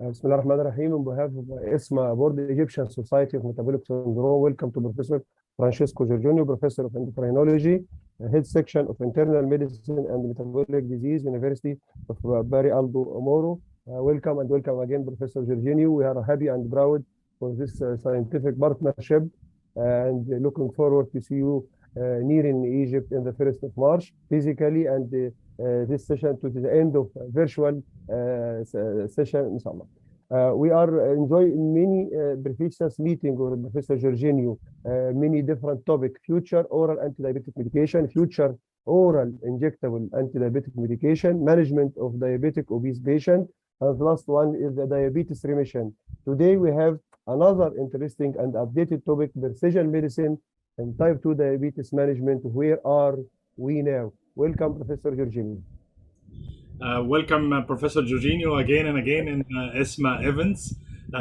Bismillah ar-Rahman ar-Rahim. On behalf of Esma, Board Egyptian Society of Metabolic Syndrome, welcome to Professor Francesco Gorginio, Professor of Endocrinology, Head Section of Internal Medicine and Metabolic Disease, University of Bari Aldo Moro. Welcome and welcome again, Professor Gorginio. We are happy and proud for this scientific partnership and looking forward to see you near in Egypt in the 1st of March physically, and this session to the end of virtual session, inshallah. We are enjoying many prestigious meetings with Professor Gorginio, many different topics: future oral anti-diabetic medication, future oral injectable anti-diabetic medication, management of diabetic obese patient, and the last one is the diabetes remission. Today we have another interesting and updated topic: precision medicine and type 2 diabetes management. Where are we now? Welcome, Professor Gorginio. Welcome, Professor Gorginio, again and again in Esma events.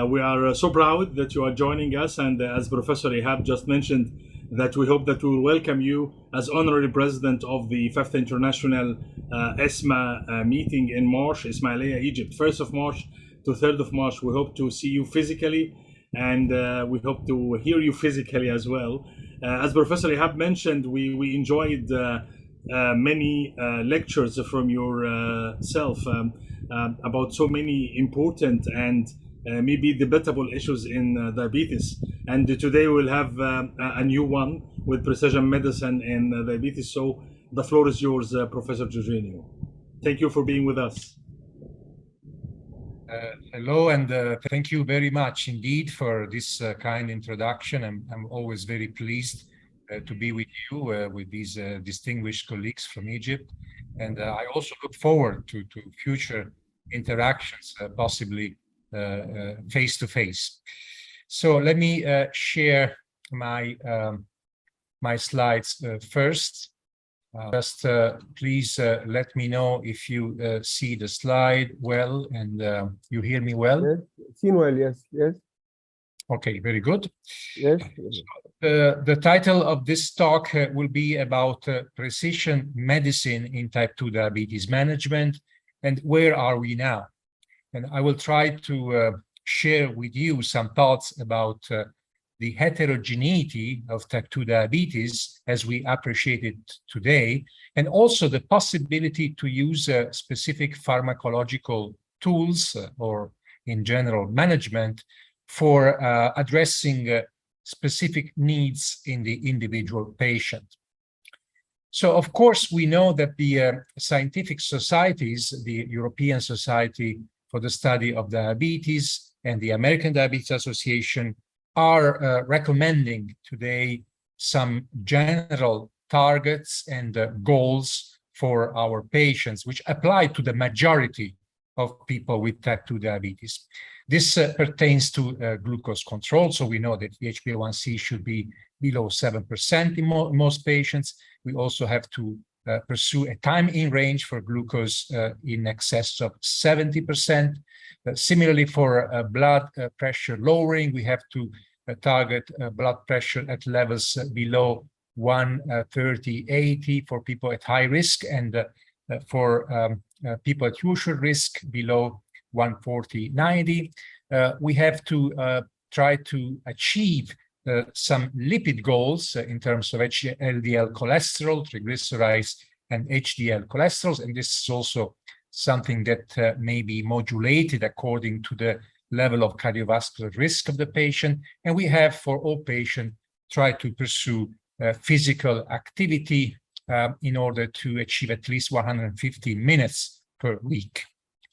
We are so proud that you are joining us, and as Professor Ihab just mentioned, that we hope that we will welcome you as honorary president of the 5th International Esma meeting in March, Ismailia, Egypt, 1st of March to 3rd of March. We hope to see you physically, and we hope to hear you physically as well. As Professor Ihab mentioned, we enjoyed many lectures from yourself about so many important and maybe debatable issues in diabetes. And today we'll have a new one with precision medicine and diabetes. So the floor is yours, Professor Gorginio. Thank you for being with us. Hello, and thank you very much indeed for this kind introduction. I'm always very pleased to be with you, with these distinguished colleagues from Egypt. And I also look forward to future interactions, possibly face-to-face. So let me share my, my slides first. Just please let me know if you see the slide well and you hear me well. Yes, seen well, yes, yes. Okay, very good. Yes. The title of this talk will be about precision medicine in type 2 diabetes management and where are we now. And I will try to share with you some thoughts about the heterogeneity of type 2 diabetes as we appreciate it today, and also the possibility to use specific pharmacological tools or in general management for addressing specific needs in the individual patient. So, of course, we know that the scientific societies, the European Society for the Study of Diabetes and the American Diabetes Association, are recommending today some general targets and goals for our patients, which apply to the majority of people with type 2 diabetes. This pertains to glucose control. So we know that the HbA1c should be below 7% in most patients. We also have to pursue a time in range for glucose in excess of 70%. Similarly, for blood pressure lowering, we have to target blood pressure at levels below 130/80 for people at high risk, and for people at usual risk below 140/90. We have to try to achieve some lipid goals in terms of LDL cholesterol, triglycerides, and HDL cholesterols, and this is also something that may be modulated according to the level of cardiovascular risk of the patient. And we have, for all patients, try to pursue physical activity in order to achieve at least 150 minutes per week.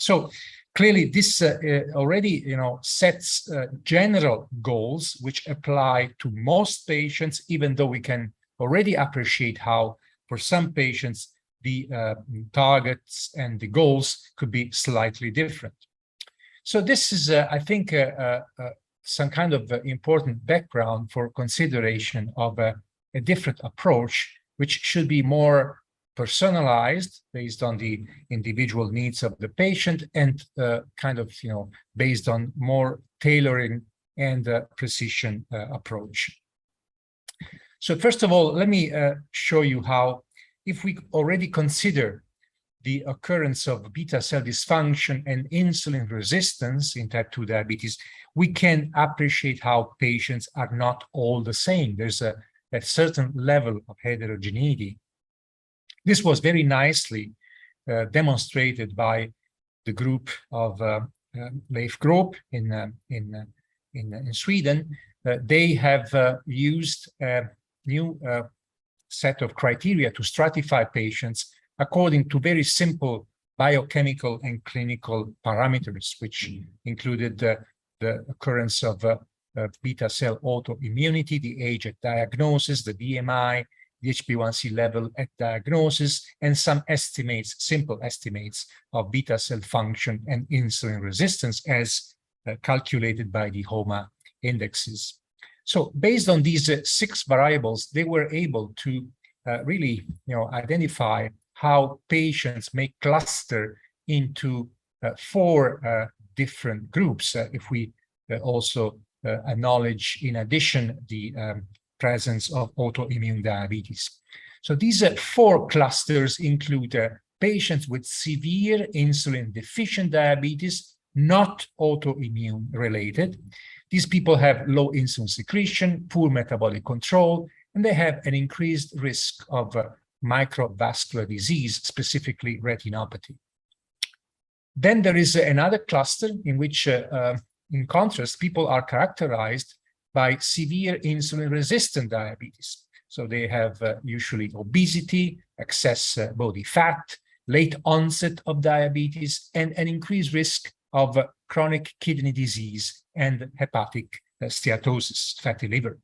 So clearly, this already, sets general goals which apply to most patients, even though we can already appreciate how, for some patients, the targets and the goals could be slightly different. So this is, I think, some kind of important background for consideration of a different approach, which should be more personalized based on the individual needs of the patient and kind of, based on more tailoring and precision approach. So first of all, let me show you how, if we already consider the occurrence of beta cell dysfunction and insulin resistance in type 2 diabetes, we can appreciate how patients are not all the same. There's a certain level of heterogeneity. This was very nicely demonstrated by the group of Leif Grob in Sweden. They have used a new set of criteria to stratify patients according to very simple biochemical and clinical parameters, which included the occurrence of beta cell autoimmunity, the age at diagnosis, the BMI, the HbA1c level at diagnosis, and some estimates, simple estimates of beta cell function and insulin resistance as calculated by the HOMA indexes. So based on these 6 variables, they were able to really identify how patients may cluster into 4 different groups. If we also acknowledge, in addition, the presence of autoimmune diabetes. So these 4 clusters include patients with severe insulin deficient diabetes, not autoimmune related. These people have low insulin secretion, poor metabolic control, and they have an increased risk of microvascular disease, specifically retinopathy. Then there is another cluster in which, in contrast, people are characterized by severe insulin-resistant diabetes. So they have usually obesity, excess body fat, late onset of diabetes, and an increased risk of chronic kidney disease and hepatic steatosis, fatty liver.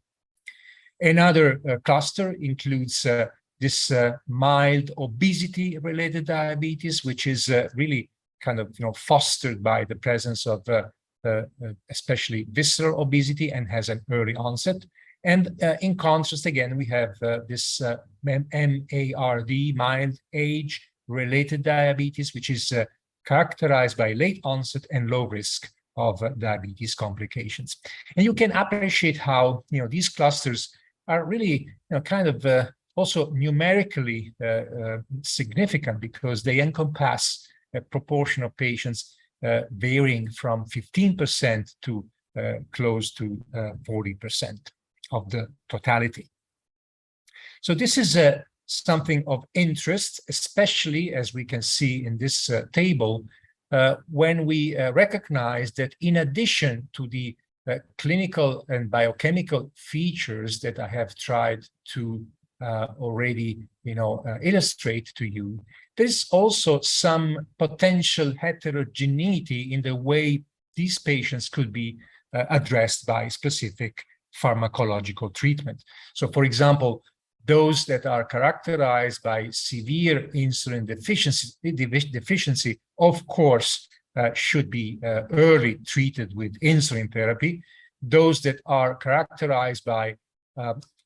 Another cluster includes this mild obesity-related diabetes, which is really kind of fostered by the presence of especially visceral obesity and has an early onset. And in contrast, again, we have this MARD, mild age-related diabetes, which is characterized by late onset and low risk of diabetes complications. And you can appreciate how these clusters are really kind of also numerically significant, because they encompass a proportion of patients varying from 15% to close to 40% of the totality. So this is something of interest, especially as we can see in this table, when we recognize that in addition to the clinical and biochemical features that I have tried to already illustrate to you, there's also some potential heterogeneity in the way these patients could be addressed by specific pharmacological treatment. So, for example, those that are characterized by severe insulin deficiency, of course, should be early treated with insulin therapy. Those that are characterized by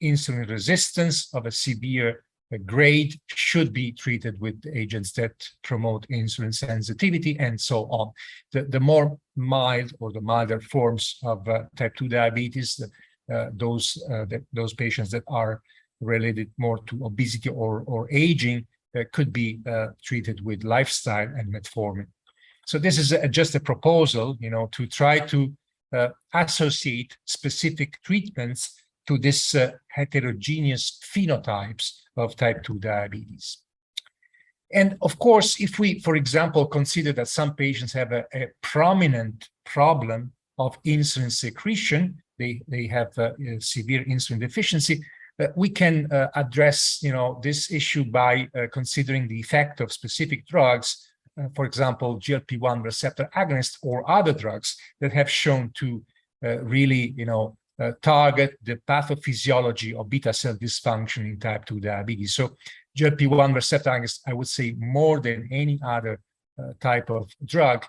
insulin resistance of a severe grade should be treated with agents that promote insulin sensitivity, and so on. The more mild or the milder forms of type 2 diabetes, those patients that are related more to obesity or aging could be treated with lifestyle and metformin. So this is just a proposal, to try to associate specific treatments to this heterogeneous phenotypes of type 2 diabetes. And of course, if we, for example, consider that some patients have a prominent problem of insulin secretion, they have severe insulin deficiency, we can address this issue by considering the effect of specific drugs, for example, GLP-1 receptor agonists or other drugs that have shown to really target the pathophysiology of beta cell dysfunction in type 2 diabetes. So GLP-1 receptor agonists, I would say more than any other type of drug,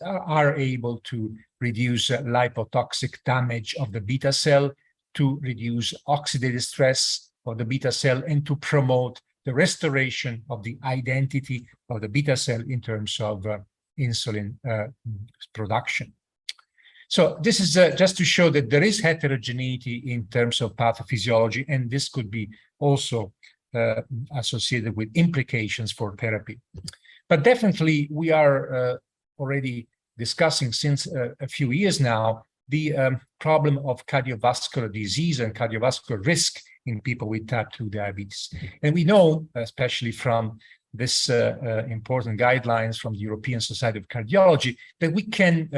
are able to reduce lipotoxic damage of the beta cell, to reduce oxidative stress of the beta cell, and to promote the restoration of the identity of the beta cell in terms of insulin production. So this is just to show that there is heterogeneity in terms of pathophysiology, and this could be also associated with implications for therapy. But definitely, we are already discussing since a few years now the problem of cardiovascular disease and cardiovascular risk in people with type 2 diabetes. And we know, especially from this important guidelines from the European Society of Cardiology, that we can,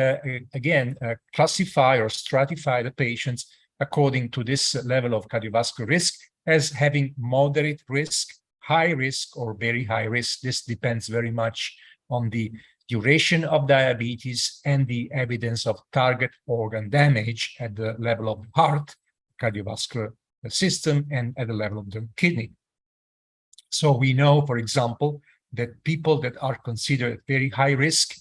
again, classify or stratify the patients according to this level of cardiovascular risk as having moderate risk, high risk, or very high risk. This depends very much on the duration of diabetes and the evidence of target organ damage at the level of heart, cardiovascular system, and at the level of the kidney. So we know, for example, that people that are considered very high risk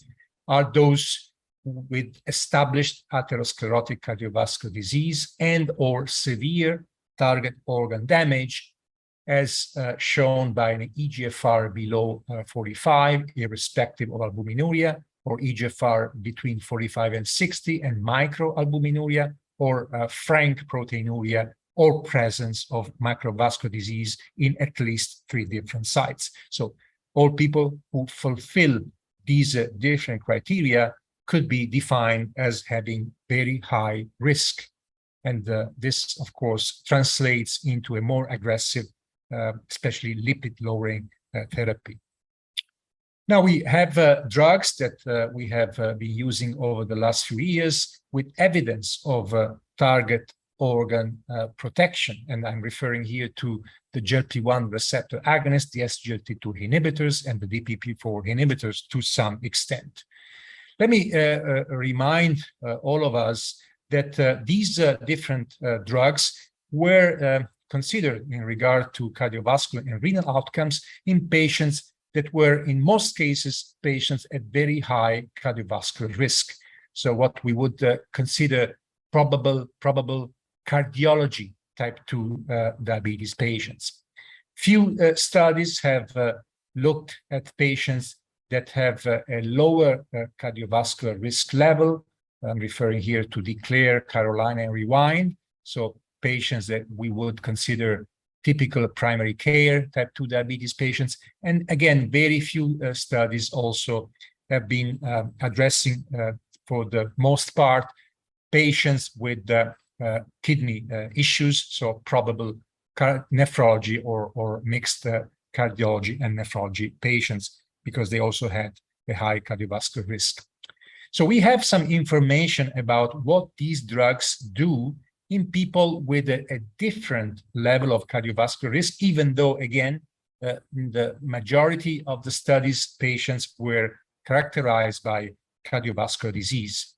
are those with established atherosclerotic cardiovascular disease and or severe target organ damage, as shown by an eGFR below 45, irrespective of albuminuria, or eGFR between 45 and 60, and microalbuminuria, or frank proteinuria, or presence of macrovascular disease in at least 3 different sites. So all people who fulfill these different criteria could be defined as having very high risk. And this, of course, translates into a more aggressive, especially lipid-lowering therapy. Now, we have drugs that we have been using over the last few years with evidence of target organ protection. And I'm referring here to the GLP-1 receptor agonist, the SGLT2 inhibitors, and the DPP-4 inhibitors to some extent. Let me remind all of us that these different drugs were considered in regard to cardiovascular and renal outcomes in patients that were, in most cases, patients at very high cardiovascular risk. So what we would consider probable cardiology type 2 diabetes patients. Few studies have looked at patients that have a lower cardiovascular risk level. I'm referring here to DECLARE, CAROLINA, and REWIND. So patients that we would consider typical primary care type 2 diabetes patients. And again, very few studies also have been addressing, for the most part, patients with kidney issues, so probable nephrology or mixed cardiology and nephrology patients, because they also had a high cardiovascular risk. So we have some information about what these drugs do in people with a different level of cardiovascular risk, even though, again, in the majority of the studies, patients were characterized by cardiovascular disease.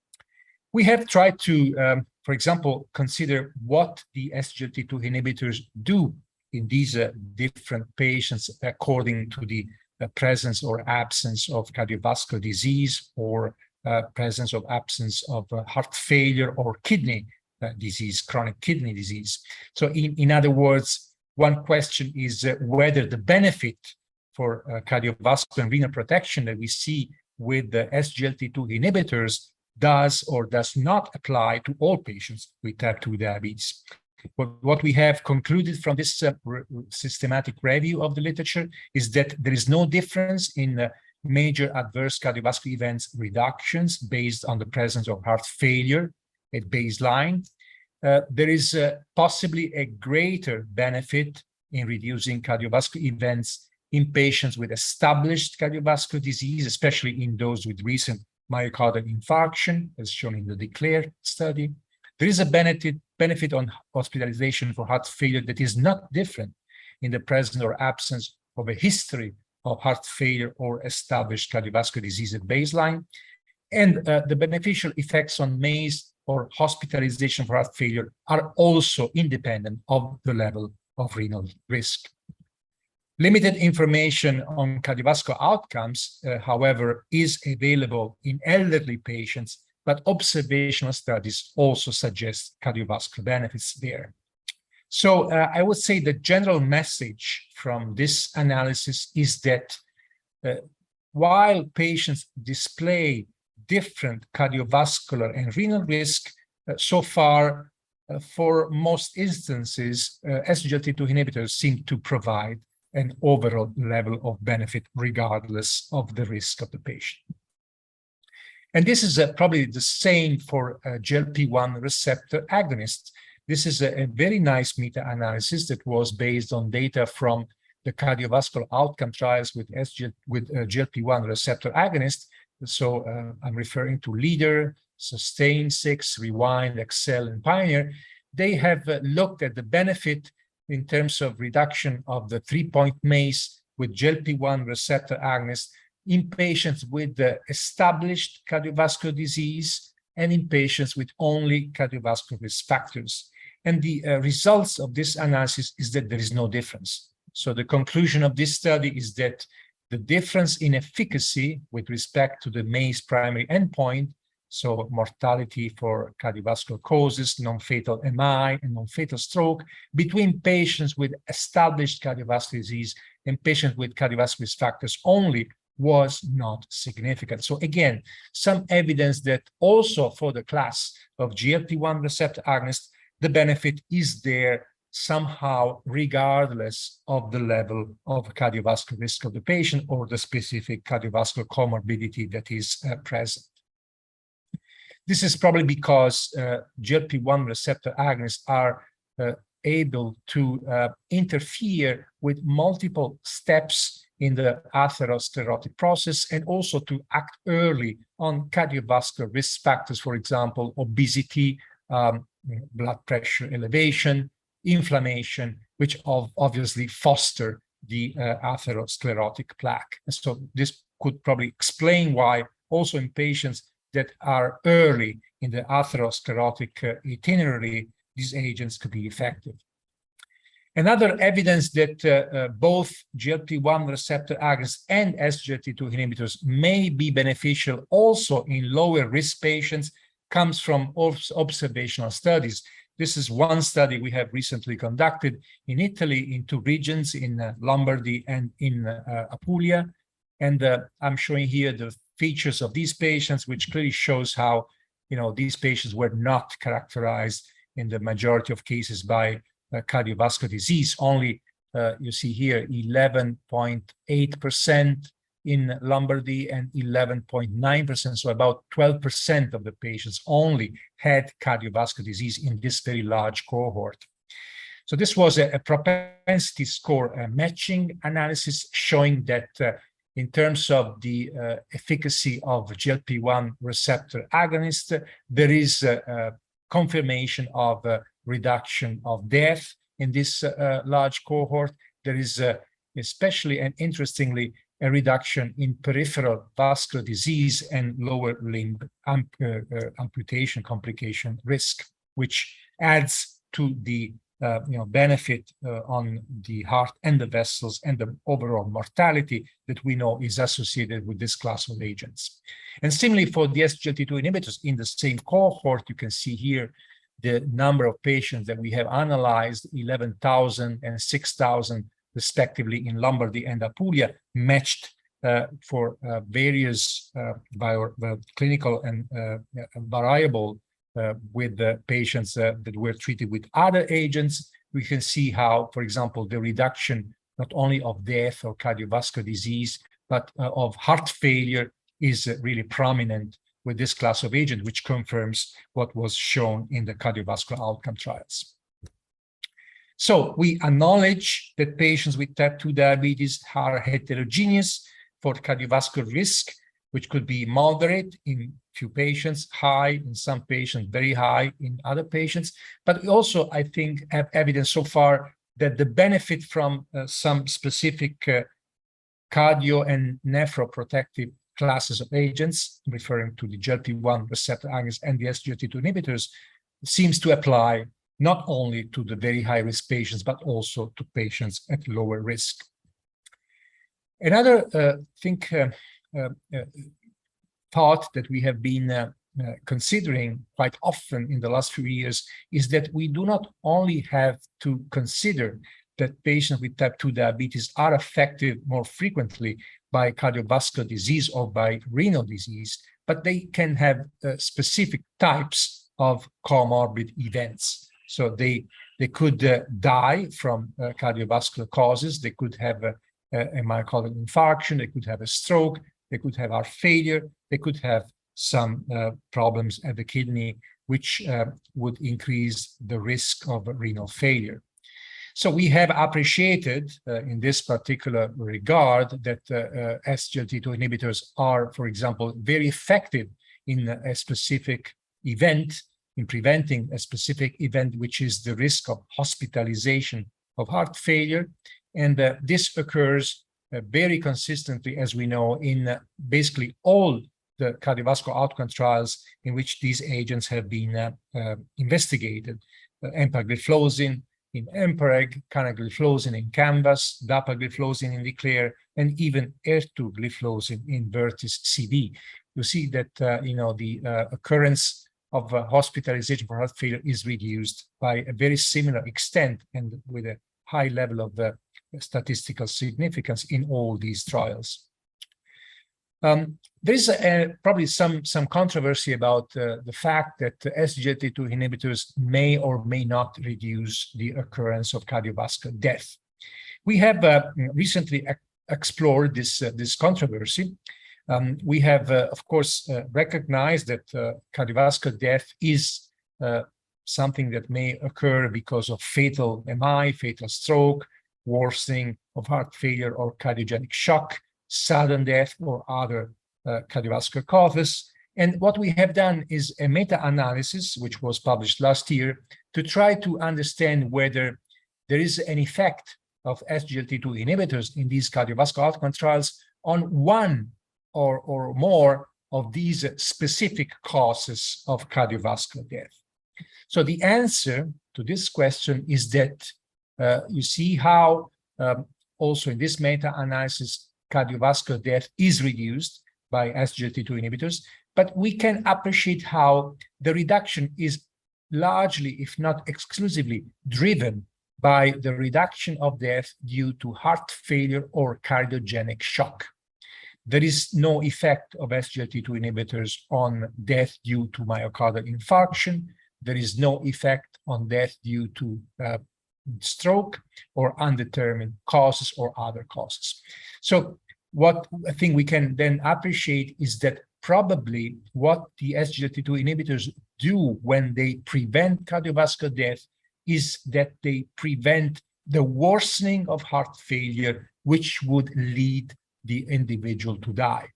We have tried to, for example, consider what the SGLT2 inhibitors do in these different patients according to the presence or absence of cardiovascular disease, or presence or absence of heart failure or kidney disease, chronic kidney disease. So in other words, one question is whether the benefit for cardiovascular and renal protection that we see with the SGLT2 inhibitors does or does not apply to all patients with type 2 diabetes. What we have concluded from this systematic review of the literature is that there is no difference in major adverse cardiovascular events reductions based on the presence of heart failure at baseline. There is possibly a greater benefit in reducing cardiovascular events in patients with established cardiovascular disease, especially in those with recent myocardial infarction, as shown in the DECLARE study. There is a benefit on hospitalization for heart failure that is not different in the presence or absence of a history of heart failure or established cardiovascular disease at baseline. And the beneficial effects on MACE or hospitalization for heart failure are also independent of the level of renal risk. Limited information on cardiovascular outcomes, however, is available in elderly patients, but observational studies also suggest cardiovascular benefits there. So I would say the general message from this analysis is that while patients display different cardiovascular and renal risk, so far, for most instances, SGLT2 inhibitors seem to provide an overall level of benefit regardless of the risk of the patient. And this is probably the same for GLP-1 receptor agonists. This is a very nice meta-analysis that was based on data from the cardiovascular outcome trials with GLP-1 receptor agonists. So I'm referring to LEADER, SUSTAIN 6, REWIND, EXCEL, and PIONEER. They have looked at the benefit in terms of reduction of the 3-point MACE with GLP-1 receptor agonists in patients with established cardiovascular disease and in patients with only cardiovascular risk factors. And the results of this analysis is that there is no difference. So the conclusion of this study is that the difference in efficacy with respect to the MACE primary endpoint, so mortality for cardiovascular causes, non-fatal MI, and non-fatal stroke, between patients with established cardiovascular disease and patients with cardiovascular risk factors only was not significant. So again, some evidence that also for the class of GLP-1 receptor agonists, the benefit is there somehow regardless of the level of cardiovascular risk of the patient or the specific cardiovascular comorbidity that is present. This is probably because GLP-1 receptor agonists are able to interfere with multiple steps in the atherosclerotic process and also to act early on cardiovascular risk factors, for example, obesity, blood pressure elevation, inflammation, which obviously foster the atherosclerotic plaque. And so this could probably explain why also in patients that are early in the atherosclerotic itinerary, these agents could be effective. Another evidence that both GLP-1 receptor agonists and SGLT2 inhibitors may be beneficial also in lower risk patients comes from observational studies. This is one study we have recently conducted in Italy in 2 regions, in Lombardy and in Apulia. And I'm showing here the features of these patients, which clearly shows how, these patients were not characterized in the majority of cases by cardiovascular disease. Only, you see here, 11.8% in Lombardy and 11.9%, so about 12% of the patients only had cardiovascular disease in this very large cohort. So this was a propensity score matching analysis showing that in terms of the efficacy of GLP-1 receptor agonist, there is a confirmation of reduction of death in this large cohort. There is especially and interestingly a reduction in peripheral vascular disease and lower limb amputation complication risk, which adds to the benefit on the heart and the vessels and the overall mortality that we know is associated with this class of agents. And similarly for the SGLT2 inhibitors in the same cohort, you can see here the number of patients that we have analyzed, 11,000 and 6,000 respectively in Lombardy and Apulia, matched for various clinical and variable with the patients that were treated with other agents. We can see how, for example, the reduction not only of death or cardiovascular disease, but of heart failure is really prominent with this class of agent, which confirms what was shown in the cardiovascular outcome trials. So we acknowledge that patients with type 2 diabetes are heterogeneous for cardiovascular risk, which could be moderate in few patients, high in some patients, very high in other patients. But we also, I think, have evidence so far that the benefit from some specific cardio and nephroprotective classes of agents, referring to the GLP-1 receptor agonists and the SGLT2 inhibitors, seems to apply not only to the very high-risk patients, but also to patients at lower risk. Another thought that we have been considering quite often in the last few years is that we do not only have to consider that patients with type 2 diabetes are affected more frequently by cardiovascular disease or by renal disease, but they can have specific types of comorbid events. So they They could die from cardiovascular causes. They could have a myocardial infarction. They could have a stroke. They could have heart failure. They could have some problems at the kidney, which would increase the risk of renal failure. So we have appreciated in this particular regard that SGLT2 inhibitors are, for example, very effective in a specific event, in preventing a specific event, which is the risk of hospitalization of heart failure. And this occurs very consistently, as we know, in basically all the cardiovascular outcome trials in which these agents have been investigated. Empagliflozin in EMPEREG, canagliflozin in CANVAS, dapagliflozin in DECLARE, and even ertugliflozin in VERTIS-CV. You see that the occurrence of hospitalization for heart failure is reduced by a very similar extent and with a high level of statistical significance in all these trials. There is probably some controversy about the fact that SGLT2 inhibitors may or may not reduce the occurrence of cardiovascular death. We have recently explored this controversy. We have, of course, recognized that cardiovascular death is something that may occur because of fatal MI, fatal stroke, worsening of heart failure or cardiogenic shock, sudden death, or other cardiovascular causes. And what we have done is a meta-analysis, which was published last year, to try to understand whether there is an effect of SGLT2 inhibitors in these cardiovascular outcome trials on one or more of these specific causes of cardiovascular death. So the answer to this question is that you see how also in this meta-analysis, cardiovascular death is reduced by SGLT2 inhibitors, but we can appreciate how the reduction is largely, if not exclusively, driven by the reduction of death due to heart failure or cardiogenic shock. There is no effect of SGLT2 inhibitors on death due to myocardial infarction. There is no effect on death due to stroke or undetermined causes or other causes. So what I think we can then appreciate is that probably what the SGLT2 inhibitors do when they prevent cardiovascular death is that they prevent the worsening of heart failure, which would lead the individual to die.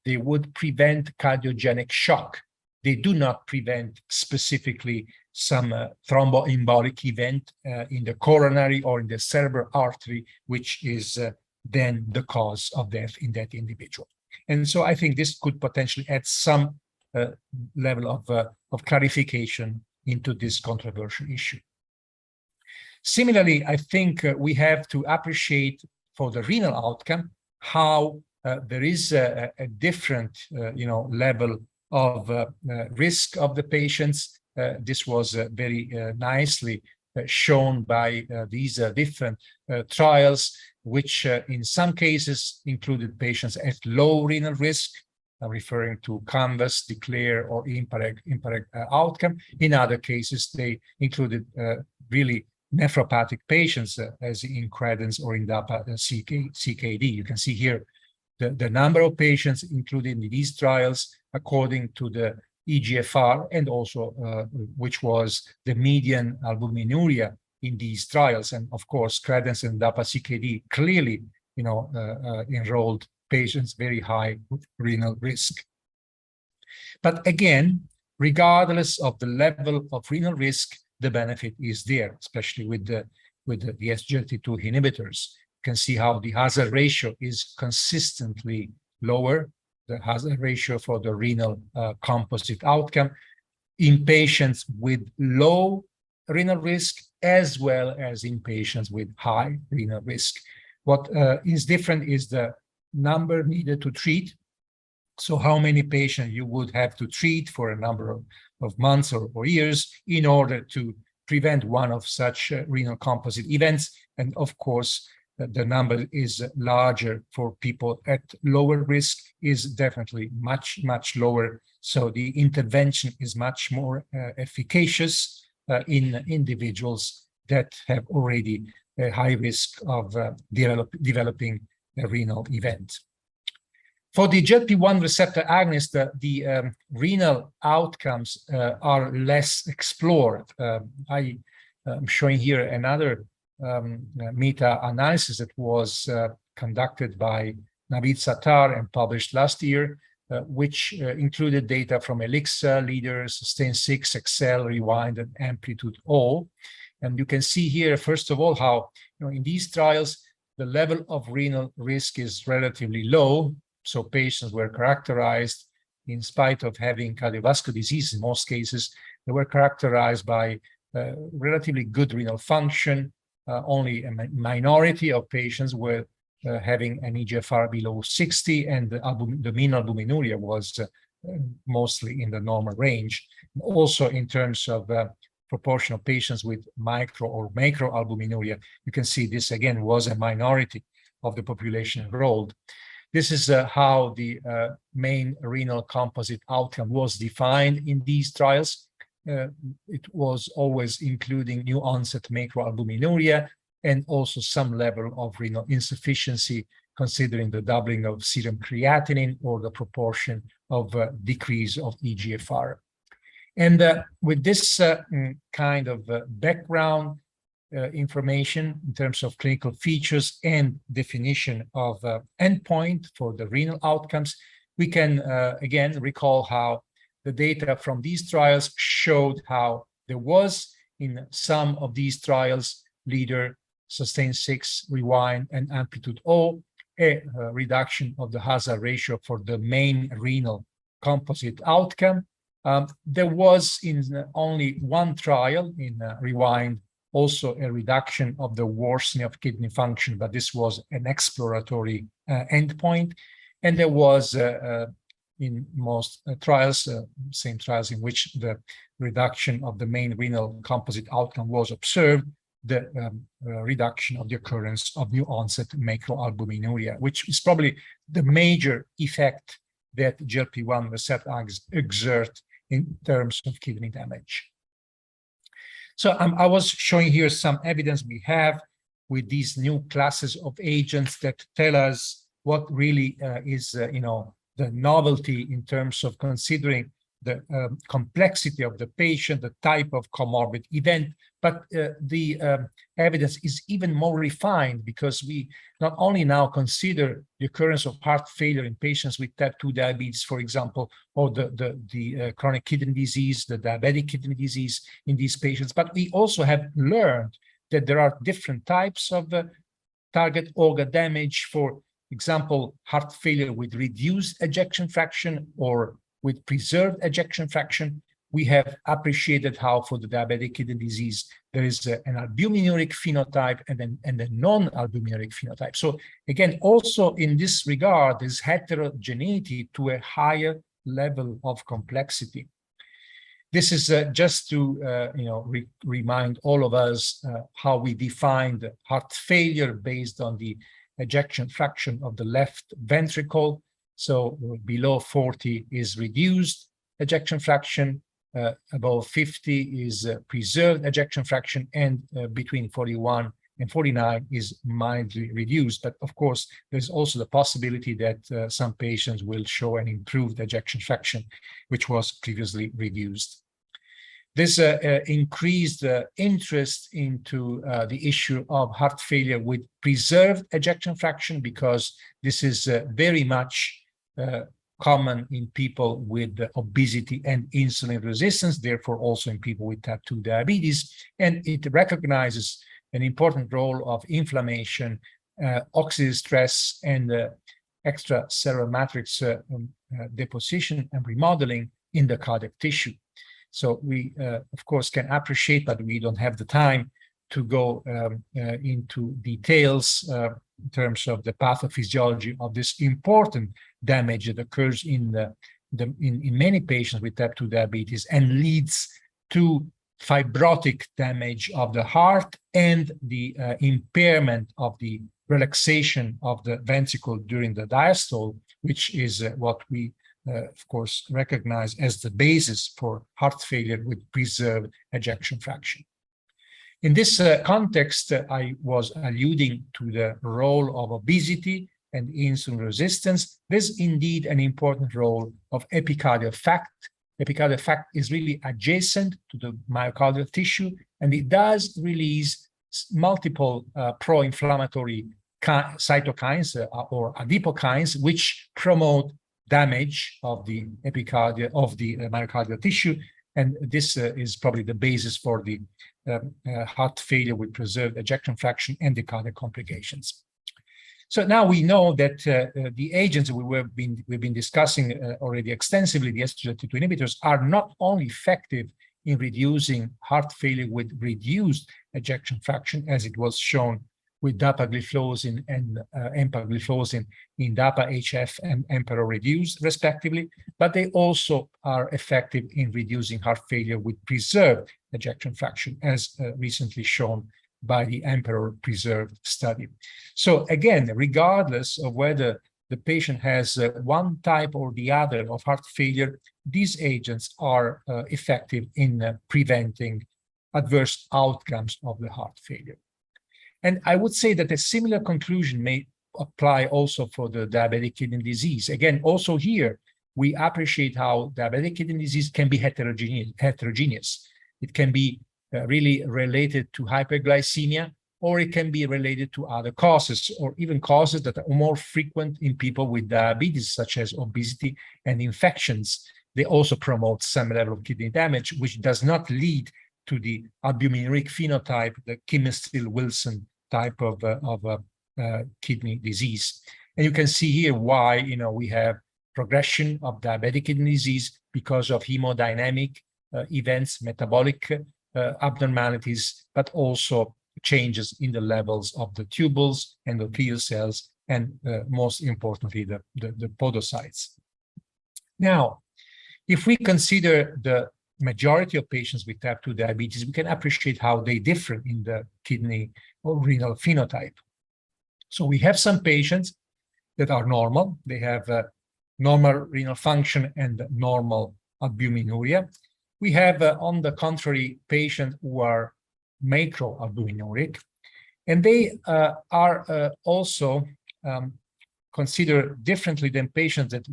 They would prevent cardiogenic shock. They do not prevent specifically some thromboembolic event in the coronary or in the cerebral artery, which is then the cause of death in that individual. And so I think this could potentially add some level of clarification into this controversial issue. Similarly, I think we have to appreciate for the renal outcome how there is a different level of risk of the patients. This was very nicely shown by these different trials, which in some cases included patients at low renal risk, referring to CANVAS, DECLARE, or IMPEREG outcome. In other cases, they included really nephropathic patients, as in CREDENCE or in DAPA-CKD. You can see here the number of patients included in these trials according to the eGFR, and also which was the median albuminuria in these trials. And of course, CREDENCE and DAPA-CKD clearly, enrolled patients very high with renal risk. But again, regardless of the level of renal risk, the benefit is there, especially with the SGLT2 inhibitors. You can see how the hazard ratio is consistently lower, the hazard ratio for the renal composite outcome in patients with low renal risk, as well as in patients with high renal risk. What is different is the number needed to treat. So how many patients you would have to treat for a number of months or years in order to prevent one of such renal composite events. And of course, the number is larger for people at lower risk, is definitely much, much lower. So the intervention is much more efficacious in individuals that have already a high risk of developing a renal event. For the GLP-1 receptor agonist, the renal outcomes are less explored. I am showing here another meta-analysis that was conducted by Navid Sattar and published last year, which included data from Elixir, Leader, Sustain6, Excel, Rewind, and Amplitude O. And you can see here, first of all, how in these trials, the level of renal risk is relatively low. So patients were characterized, in spite of having cardiovascular disease in most cases, they were characterized by relatively good renal function. Only a minority of patients were having an eGFR below 60, and the mean albuminuria was mostly in the normal range. Also, in terms of proportion of patients with micro or macro albuminuria, you can see this again was a minority of the population enrolled. This is how the main renal composite outcome was defined in these trials. It was always including new onset macroalbuminuria and also some level of renal insufficiency, considering the doubling of serum creatinine or the proportion of decrease of eGFR. And with this kind of background information in terms of clinical features and definition of endpoint for the renal outcomes, we can again recall how the data from these trials showed how there was in some of these trials, Leader, Sustain6, Rewind, and Amplitude O, a reduction of the hazard ratio for the main renal composite outcome. There was in only one trial in Rewind also a reduction of the worsening of kidney function, but this was an exploratory endpoint. And there was in most trials, same trials in which the reduction of the main renal composite outcome was observed, the reduction of the occurrence of new onset macroalbuminuria, which is probably the major effect that GLP-1 receptors exert in terms of kidney damage. So I was showing here some evidence we have with these new classes of agents that tell us what really is, the novelty in terms of considering the complexity of the patient, the type of comorbid event, but the evidence is even more refined because we not only now consider the occurrence of heart failure in patients with type 2 diabetes, for example, or the chronic kidney disease, the diabetic kidney disease in these patients, but we also have learned that there are different types of target organ damage, for example, heart failure with reduced ejection fraction or with preserved ejection fraction. We have appreciated how for the diabetic kidney disease, there is an albuminuric phenotype and a non-albuminuric phenotype. So again, also in this regard, there's heterogeneity to a higher level of complexity. This is just to remind all of us how we defined heart failure based on the ejection fraction of the left ventricle. So below 40 is reduced ejection fraction, above 50 is preserved ejection fraction, and between 41 and 49 is mildly reduced. But of course, there's also the possibility that some patients will show an improved ejection fraction, which was previously reduced. This increased interest into the issue of heart failure with preserved ejection fraction, because this is very much common in people with obesity and insulin resistance, therefore also in people with type 2 diabetes. And it recognizes an important role of inflammation, oxidative stress, and extracellular matrix deposition and remodeling in the cardiac tissue. So we, of course, can appreciate, but we don't have the time to go into details in terms of the pathophysiology of this important damage that occurs in many patients with type 2 diabetes and leads to fibrotic damage of the heart and the impairment of the relaxation of the ventricle during the diastole, which is what we of course, recognize as the basis for heart failure with preserved ejection fraction. In this context, I was alluding to the role of obesity and insulin resistance. There's indeed an important role of epicardial fat. Epicardial fat is really adjacent to the myocardial tissue, and it does release multiple pro-inflammatory cytokines or adipokines, which promote damage of the epicardia of the myocardial tissue. And this is probably the basis for the heart failure with preserved ejection fraction and the cardiac complications. So now we know that the agents we've been discussing already extensively, the SGLT2 inhibitors, are not only effective in reducing heart failure with reduced ejection fraction, as it was shown with dapagliflozin and empagliflozin in DAPA-HF and EMPEROR-Reduced, respectively, but they also are effective in reducing heart failure with preserved ejection fraction, as recently shown by the EMPEROR-Preserved study. So again, regardless of whether the patient has one type or the other of heart failure, these agents are effective in preventing adverse outcomes of the heart failure. And I would say that a similar conclusion may apply also for the diabetic kidney disease. Again, also here, we appreciate how diabetic kidney disease can be heterogeneous. It can be really related to hyperglycemia, or it can be related to other causes, or even causes that are more frequent in people with diabetes, such as obesity and infections. They also promote some level of kidney damage, which does not lead to the albuminuric phenotype, the Kimmel-Still-Wilson type of kidney disease. And you can see here why, we have progression of diabetic kidney disease because of hemodynamic events, metabolic abnormalities, but also changes in the levels of the tubules, endothelial cells, and most importantly, the podocytes. Now, if we consider the majority of patients with type 2 diabetes, we can appreciate how they differ in the kidney or renal phenotype. So we have some patients that are normal. They have normal renal function and normal albuminuria. We have, on the contrary, patients who are macroalbuminuric, and they are also considered differently than patients that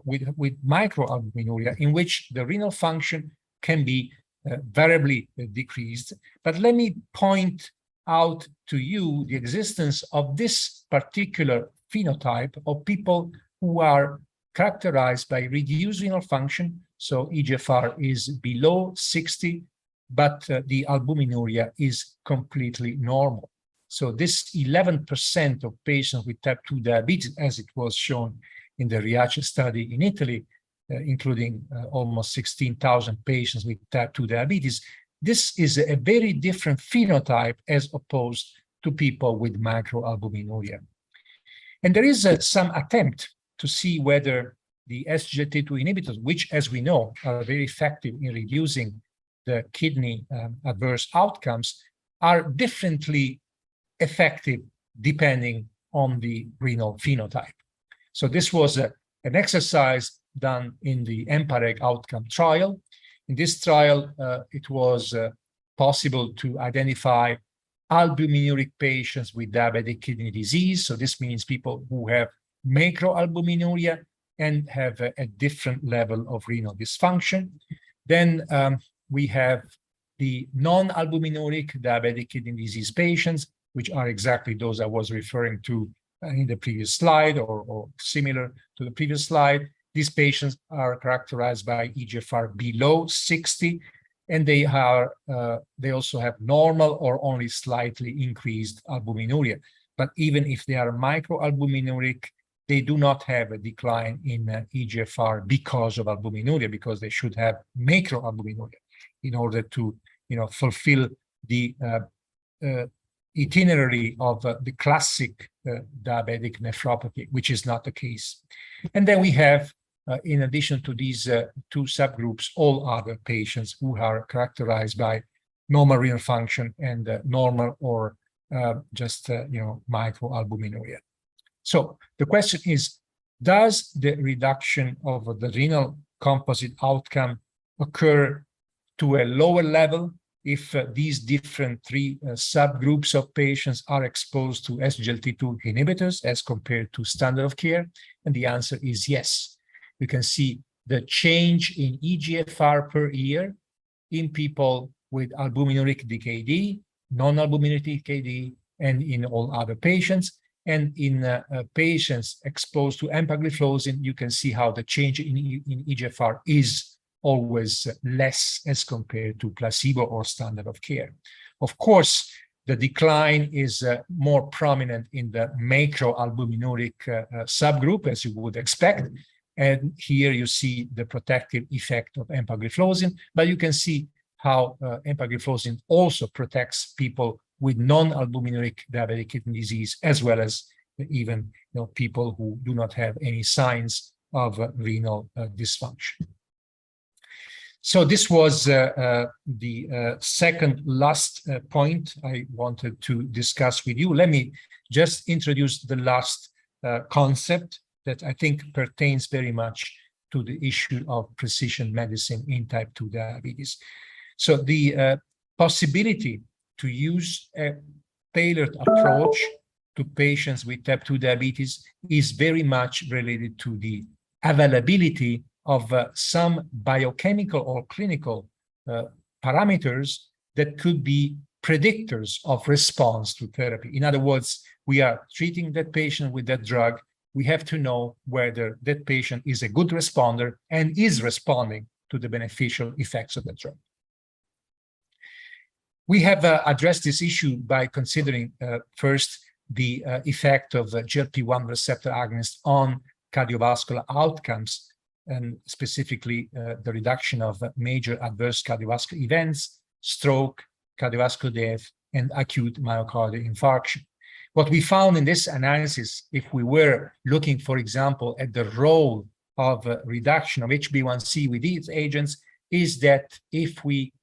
with microalbuminuria, in which the renal function can be variably decreased. But let me point out to you the existence of this particular phenotype of people who are characterized by reduced renal function. So eGFR is below 60, but the albuminuria is completely normal. So this 11% of patients with type 2 diabetes, as it was shown in the Riace study in Italy, including almost 16,000 patients with type 2 diabetes, this is a very different phenotype as opposed to people with macroalbuminuria. And there is some attempt to see whether the SGLT2 inhibitors, which, as we know, are very effective in reducing the kidney adverse outcomes, are differently effective depending on the renal phenotype. So this was an exercise done in the EMPA-REG outcome trial. In this trial, it was possible to identify albuminuric patients with diabetic kidney disease. So this means people who have macroalbuminuria and have a different level of renal dysfunction. Then we have the non-albuminuric diabetic kidney disease patients, which are exactly those I was referring to in the previous slide, or similar to the previous slide. These patients are characterized by eGFR below 60, and they also have normal or only slightly increased albuminuria. But even if they are microalbuminuric, they do not have a decline in eGFR because of albuminuria, because they should have macroalbuminuria in order to, fulfill the itinerary of the classic diabetic nephropathy, which is not the case. And then we have, in addition to these two subgroups, all other patients who are characterized by normal renal function and normal or just microalbuminuria. So the question is, does the reduction of the renal composite outcome occur to a lower level if these different three subgroups of patients are exposed to SGLT2 inhibitors as compared to standard of care? And the answer is yes. You can see the change in eGFR per year in people with albuminuric DKD, non-albuminuric DKD, and in all other patients. And in patients exposed to empagliflozin, you can see how the change in eGFR is always less as compared to placebo or standard of care. Of course, the decline is more prominent in the macroalbuminuric subgroup, as you would expect. And here you see the protective effect of empagliflozin, but you can see how empagliflozin also protects people with non-albuminuric diabetic kidney disease, as well as even people who do not have any signs of renal dysfunction. So this was the second last point I wanted to discuss with you. Let me just introduce the last concept that I think pertains very much to the issue of precision medicine in type 2 diabetes. So the possibility to use a tailored approach to patients with type 2 diabetes is very much related to the availability of some biochemical or clinical parameters that could be predictors of response to therapy. In other words, we are treating that patient with that drug. We have to know whether that patient is a good responder and is responding to the beneficial effects of the drug. We have addressed this issue by considering first the effect of GLP-1 receptor agonists on cardiovascular outcomes, and specifically the reduction of major adverse cardiovascular events, stroke, cardiovascular death, and acute myocardial infarction. What we found in this analysis, if we were looking, for example, at the role of reduction of HbA1c with these agents, is that if we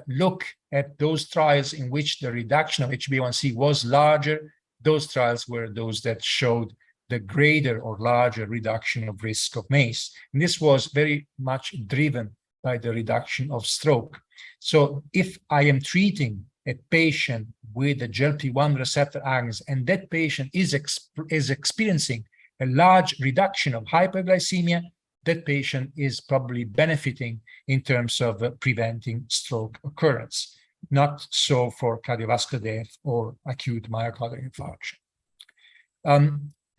look at those trials in which the reduction of HbA1c was larger, those trials were those that showed the greater or larger reduction of risk of MACE. And this was very much driven by the reduction of stroke. So if I am treating a patient with a GLP-1 receptor agonist and that patient is experiencing a large reduction of hyperglycemia, that patient is probably benefiting in terms of preventing stroke occurrence. Not so for cardiovascular death or acute myocardial infarction.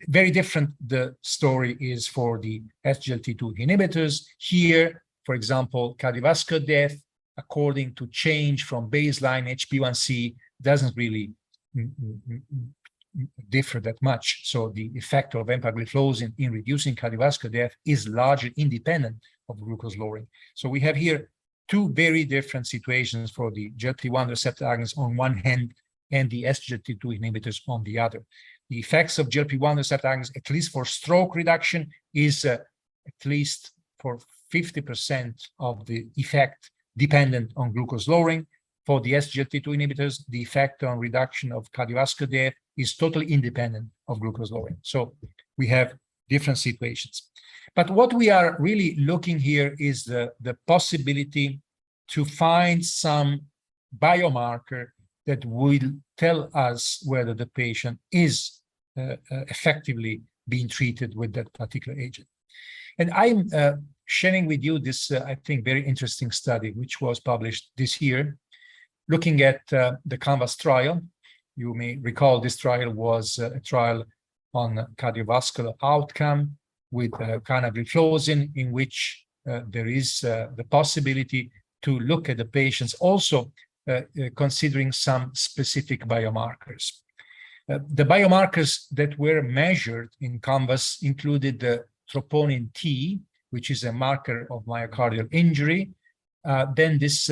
Very different the story is for the SGLT2 inhibitors. Here, for example, cardiovascular death, according to change from baseline HbA1c, doesn't really differ that much. So the effect of empagliflozin in reducing cardiovascular death is largely independent of glucose lowering. So we have here two very different situations for the GLP-1 receptor agonists on one hand and the SGLT2 inhibitors on the other. The effects of GLP-1 receptor agonists, at least for stroke reduction, is at least for 50% of the effect dependent on glucose lowering. For the SGLT2 inhibitors, the effect on reduction of cardiovascular death is totally independent of glucose lowering. So we have different situations. But what we are really looking here is the possibility to find some biomarker that will tell us whether the patient is effectively being treated with that particular agent. And I'm sharing with you this, I think, very interesting study, which was published this year, looking at the CANVAS trial. You may recall this trial was a trial on cardiovascular outcome with canagliflozin, in which there is the possibility to look at the patients also considering some specific biomarkers. The biomarkers that were measured in CANVAS included the troponin T, which is a marker of myocardial injury, then this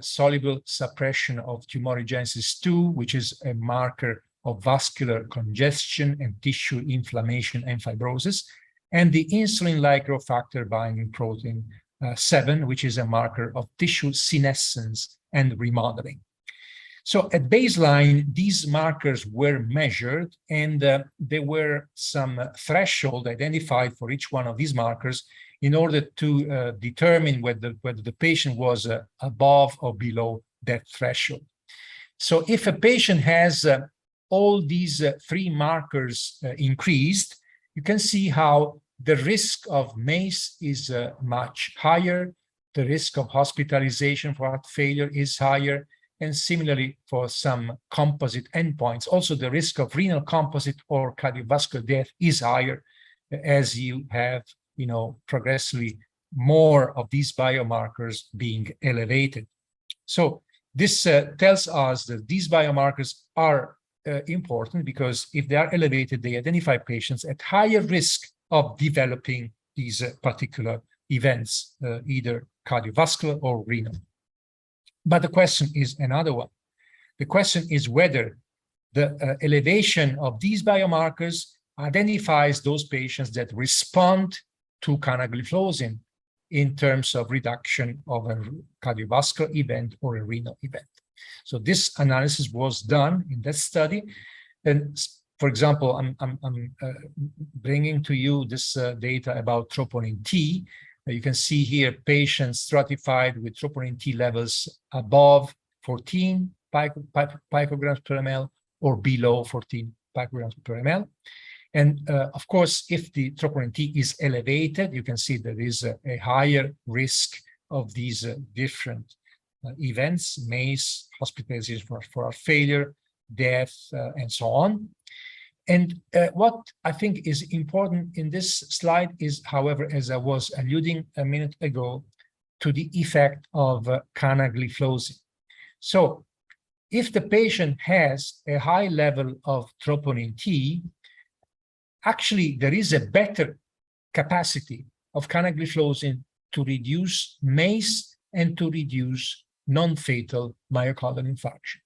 soluble suppression of tumorigenesis 2, which is a marker of vascular congestion and tissue inflammation and fibrosis, and the insulin-like growth factor binding protein 7, which is a marker of tissue senescence and remodeling. So at baseline, these markers were measured, and there were some threshold identified for each one of these markers in order to determine whether the patient was above or below that threshold. So if a patient has all these three markers increased, you can see how the risk of MACE is much higher, the risk of hospitalization for heart failure is higher, and similarly for some composite endpoints. Also, the risk of renal composite or cardiovascular death is higher as you have, progressively more of these biomarkers being elevated. So this tells us that these biomarkers are important because if they are elevated, they identify patients at higher risk of developing these particular events, either cardiovascular or renal. But the question is another one. The question is whether the elevation of these biomarkers identifies those patients that respond to canagliflozin in terms of reduction of a cardiovascular event or a renal event. So this analysis was done in that study. And for example, I'm bringing to you this data about troponin T. You can see here patients stratified with troponin T levels above 14 picograms per ml or below 14 picograms per ml. And of course, if the troponin T is elevated, you can see there is a higher risk of these different events, MACE, hospitalization for heart failure, death, and so on. And what I think is important in this slide is, however, as I was alluding a minute ago, to the effect of canagliflozin. So if the patient has a high level of troponin T, actually there is a better capacity of canagliflozin to reduce MACE and to reduce non-fatal myocardial infarction.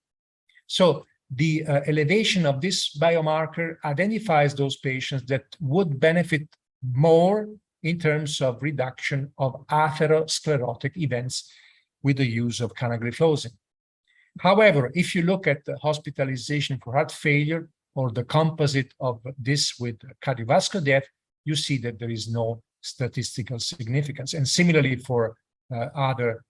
So the elevation of this biomarker identifies those patients that would benefit more in terms of reduction of atherosclerotic events with the use of canagliflozin. However, if you look at the hospitalization for heart failure or the composite of this with cardiovascular death, you see that there is no statistical significance. And similarly for other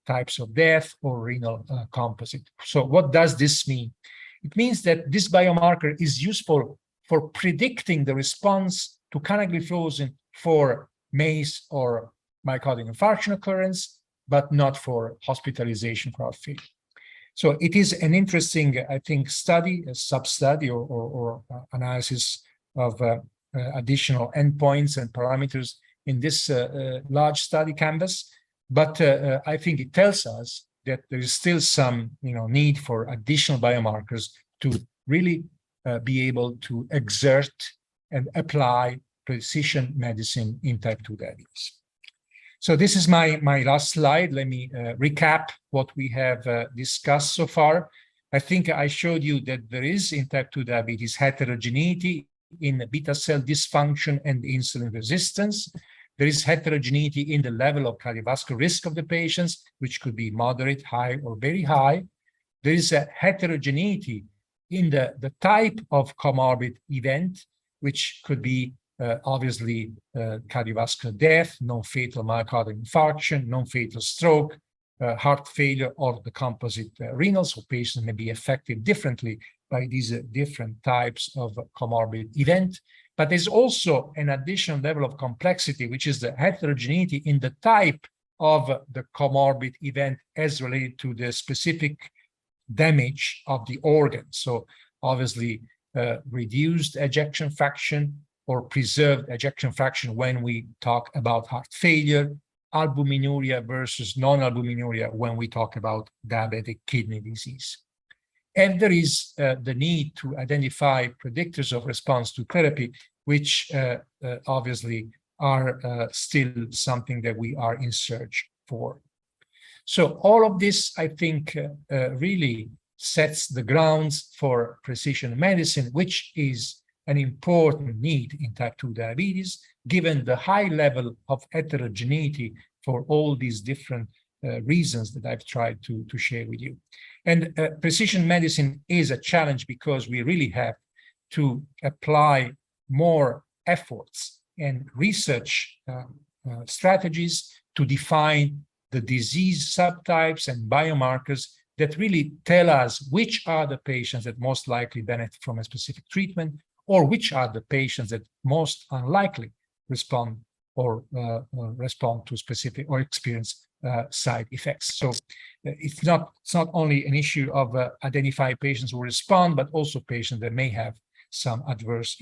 types of death or renal composite. So what does this mean? It means that this biomarker is useful for predicting the response to canagliflozin for MACE or myocardial infarction occurrence, but not for hospitalization for heart failure. So it is an interesting, I think, study, a sub-study or analysis of additional endpoints and parameters in this large study canvas. But I think it tells us that there is still some need for additional biomarkers to really be able to exert and apply precision medicine in type 2 diabetes. So this is my last slide. Let me recap what we have discussed so far. I think I showed you that there is in type 2 diabetes heterogeneity in beta cell dysfunction and insulin resistance. There is heterogeneity in the level of cardiovascular risk of the patients, which could be moderate, high, or very high. There is a heterogeneity in the type of comorbid event, which could be obviously cardiovascular death, non-fatal myocardial infarction, non-fatal stroke, heart failure, or the composite renal. So patients may be affected differently by these different types of comorbid event. But there's also an additional level of complexity, which is the heterogeneity in the type of the comorbid event as related to the specific damage of the organ. So obviously reduced ejection fraction or preserved ejection fraction when we talk about heart failure, albuminuria versus non-albuminuria when we talk about diabetic kidney disease. And there is the need to identify predictors of response to therapy, which obviously are still something that we are in search for. So all of this, I think, really sets the grounds for precision medicine, which is an important need in type 2 diabetes, given the high level of heterogeneity for all these different reasons that I've tried to share with you. And precision medicine is a challenge because we really have to apply more efforts and research strategies to define the disease subtypes and biomarkers that really tell us which are the patients that most likely benefit from a specific treatment, or which are the patients that most unlikely respond or respond to specific or experience side effects. So it's not only an issue of identifying patients who respond, but also patients that may have some adverse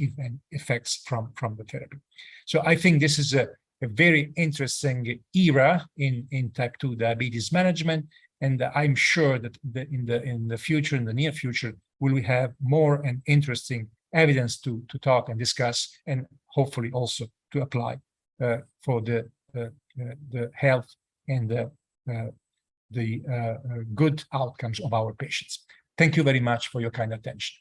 effects from the therapy. So I think this is a very interesting era in type 2 diabetes management, and I'm sure that in the near future, we will have more and interesting evidence to talk and discuss, and hopefully also to apply for the health and the good outcomes of our patients. Thank you very much for your kind attention.